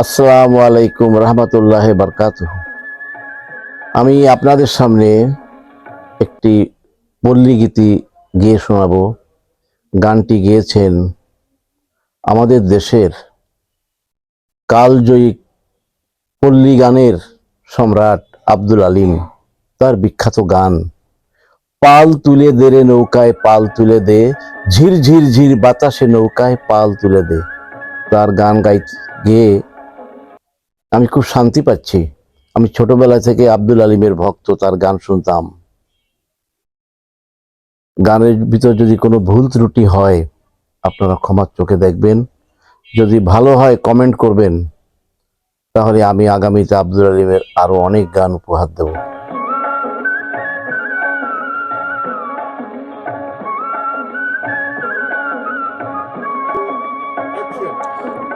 আসসালামু আলাইকুম রহমতুল্লাহ বারকাতুহু। আমি আপনাদের সামনে একটি পল্লী গীতি গেয়ে শোনাবো। গানটি গেয়েছেন আমাদের দেশের কালজয়ী পল্লী গানের সম্রাট আব্দুল আলিম। তার বিখ্যাত গান পাল তুলে দে রে নৌকায় পাল তুলে দে, ঝির ঝির ঝির বাতাসে নৌকায় পাল তুলে দে। তার গান গেয়ে আমি খুব শান্তি পাচ্ছি। আমি ছোটবেলা থেকে আব্দুল আলিমের ভক্ত, তার গান শুনতাম। গানের ভিতর যদি কোনো ভুল ত্রুটি হয় আপনারা ক্ষমার চোখে দেখবেন। যদি ভালো হয় কমেন্ট করবেন, তাহলে আমি আগামীতে আব্দুল আলিমের আরো অনেক গান উপহার দেব।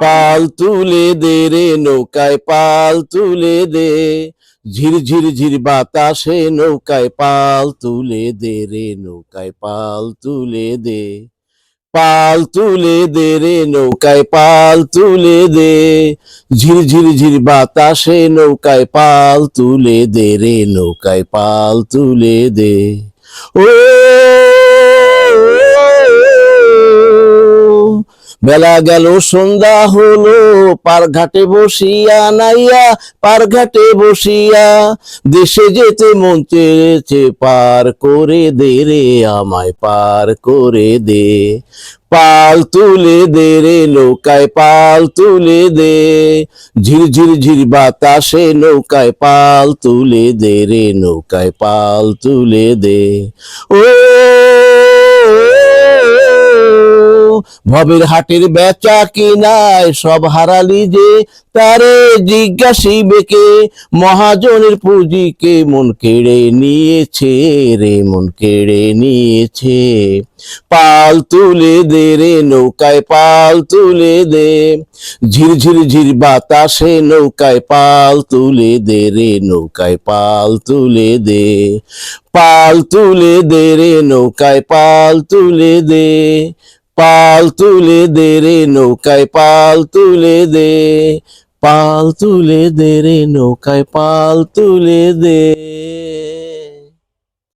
পাল তুলে দে রে নৌকায় পাল তুলে দে, ঝির ঝির ঝির বাতাসে নৌকায় পাল তুলে দে রে নৌকায় পাল তুলে দে। পাল তুলে দে রে নৌকায় পাল তুলে দে, ঝির ঝির ঝির বাতাসে নৌকায় পাল তুলে দে রে নৌকায় পাল তুলে দে। ও বেলা গেল সন্ধ্যা হলো, পার ঘাটে বসিয়া নাইয়া পার ঘাটে বসিয়া, দেশে যেতে মন চেয়েছে পার করে দে রে আমায় পার করে দে। পাল তুলে দে রে নৌকায় পাল তুলে দে, ঝির ঝির ঝির বাতাসে নৌকায় পাল তুলে দে রে নৌকায় পাল তুলে দে। ও ভবের হাটের বেচা কিনায় সব হারালি যে, তারে জিজ্ঞাসিবে কে, মহাজনের পুঁজিকে মন কেড়ে নিয়েছে রে মন কেড়ে নিয়েছে। পাল তুলে দে রে নৌকায় পাল তুলে দে, ঝির ঝির ঝির বাতাসে নৌকায় পাল তুলে দে রে নৌকায় পাল তুলে দে। পাল তুলে দে রে নৌকায় পাল তুলে দে, পাল তুলে দে রে নৌকায় পাল তুলে দে, পাল তুলে দে রে নৌকায় পাল তুলে দে।